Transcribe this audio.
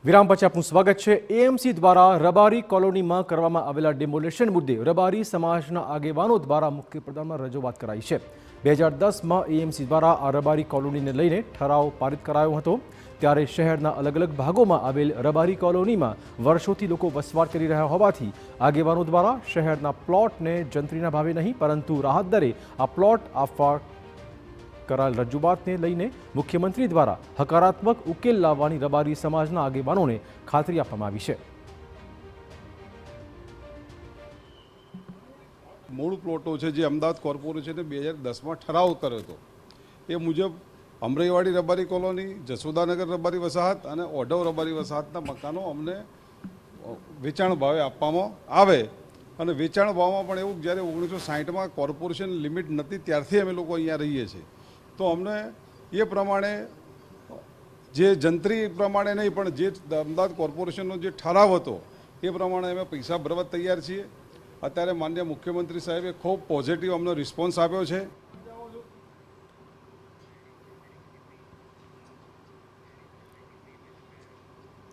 વિરામ પછી આપનું સ્વાગત છે। એએમસી દ્વારા રબારી કોલોનીમાં કરવામાં આવેલા ડિમોલેશન મુદ્દે રબારી સમાજના આગેવાનો દ્વારા મુખ્યપ્રધાનમાં રજૂઆત કરાઈ છે। 2010માં એએમસી દ્વારા આ રબારી કોલોનીને લઈને ઠરાવ પારિત કરાયો હતો। ત્યારે શહેરના અલગ અલગ ભાગોમાં આવેલ રબારી કોલોનીમાં વર્ષોથી લોકો વસવાટ કરી રહ્યા હોવાથી આગેવાનો દ્વારા શહેરના પ્લોટને જંત્રીના ભાવે નહીં પરંતુ રાહત દરે આ પ્લોટ આપવા કરાયેલ રજૂઆતને લઈને મુખ્યમંત્રી દ્વારા હકારાત્મક ઉકેલ લાવવાની રબારી સમાજના આગેવાનોને ખાતરી આપવામાં આવી છે। મૂળ પ્લોટો છે જે અમદાવાદ કોર્પોરેશને 2010માં ઠરાવ કર્યો હતો એ મુજબ અમરાઈવાડી રબારી કોલોની, જસોદાનગર રબારી વસાહત અને ઓઢવ રબારી વસાહતના મકાનો અમને વેચાણ ભાવે આપવામાં આવે અને વેચાણ ભાવમાં પણ એવું જ્યારે 1960માં કોર્પોરેશન લિમિટ નહોતી ત્યારથી અમે લોકો અહીંયા રહીએ છીએ તો અમને એ પ્રમાણે જે જંત્રી પ્રમાણે નહીં પણ જે અમદાવાદ કોર્પોરેશનનો જે ઠરાવ હતો એ પ્રમાણે અમે પૈસા ભરવા તૈયાર છીએ। અત્યારે માનનીય મુખ્યમંત્રી સાહેબે ખૂબ પોઝિટિવ અમને રિસ્પોન્સ આપ્યો છે।